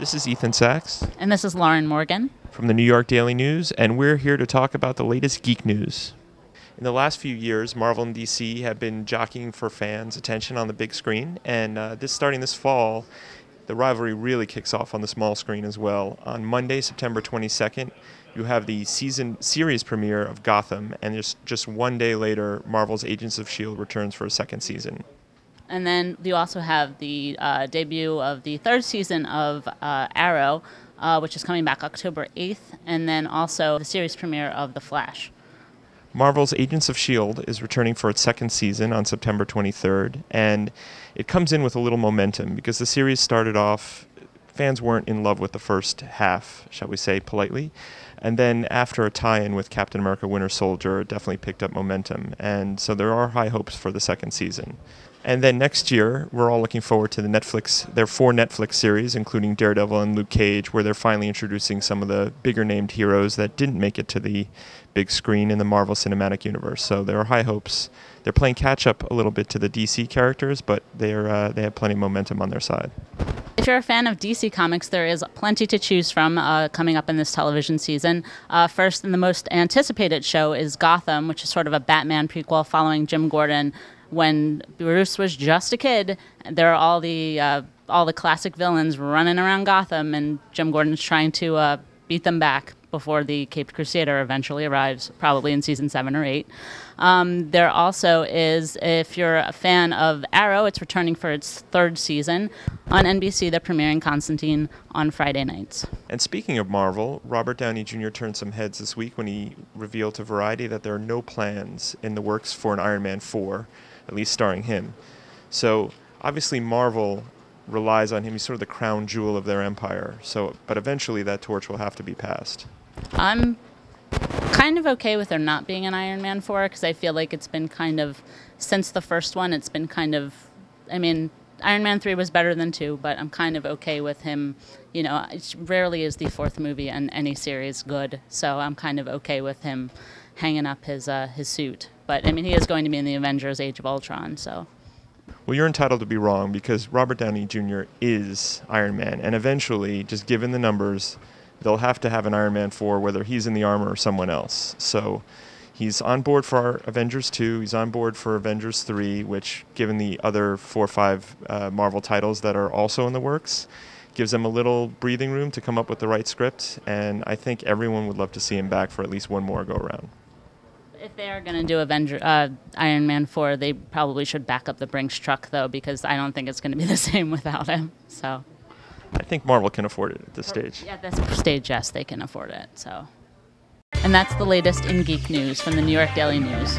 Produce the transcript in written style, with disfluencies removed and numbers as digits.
This is Ethan Sachs. And this is Lauren Morgan. From the New York Daily News, and we're here to talk about the latest geek news. In the last few years, Marvel and DC have been jockeying for fans' attention on the big screen, and starting this fall, the rivalry really kicks off on the small screen as well. On Monday, September 22nd, you have the series premiere of Gotham, and just one day later, Marvel's Agents of S.H.I.E.L.D. returns for a second season. And then you also have the debut of the third season of Arrow, which is coming back October 8th, and then also the series premiere of The Flash. Marvel's Agents of S.H.I.E.L.D. is returning for its second season on September 23rd, and it comes in with a little momentum because the series started off, fans weren't in love with the first half, shall we say politely, and then after a tie-in with Captain America Winter Soldier, it definitely picked up momentum, and so there are high hopes for the second season. And then next year, we're all looking forward to their 4 Netflix series, including Daredevil and Luke Cage, where they're finally introducing some of the bigger named heroes that didn't make it to the big screen in the Marvel Cinematic Universe. So there are high hopes. They're playing catch-up a little bit to the DC characters, but they have plenty of momentum on their side. If you're a fan of DC Comics, there is plenty to choose from coming up in this television season. First, and the most anticipated show is Gotham, which is sort of a Batman prequel following Jim Gordon when Bruce was just a kid. There are all the classic villains running around Gotham, and Jim Gordon's trying to beat them back before the Caped Crusader eventually arrives, probably in season 7 or 8. There also is, if you're a fan of Arrow, it's returning for its third season. On NBC, they're premiering Constantine on Friday nights. And speaking of Marvel, Robert Downey Jr. turned some heads this week when he revealed to Variety that there are no plans in the works for an Iron Man 4, at least starring him. So obviously Marvel relies on him. He's sort of the crown jewel of their empire. But eventually that torch will have to be passed. I'm kind of okay with there not being an Iron Man 4 because I feel like it's been kind of, since the first one, it's been kind of, I mean, Iron Man 3 was better than 2, but I'm kind of okay with him. You know, it rarely is the 4th movie in any series good, so I'm kind of okay with him hanging up his suit. But, I mean, he is going to be in the Avengers Age of Ultron, so. Well, you're entitled to be wrong because Robert Downey Jr. is Iron Man, and eventually, just given the numbers, they'll have to have an Iron Man 4, whether he's in the armor or someone else. So he's on board for Avengers 2, he's on board for Avengers 3, which, given the other 4 or 5 Marvel titles that are also in the works, gives them a little breathing room to come up with the right script, and I think everyone would love to see him back for at least one more go-around. If they are going to do Iron Man 4, they probably should back up the Brinks truck, though, because I don't think it's going to be the same without him, so. I think Marvel can afford it at this stage. Yeah, at this stage, yes, they can afford it. So, and that's the latest in geek news from the New York Daily News.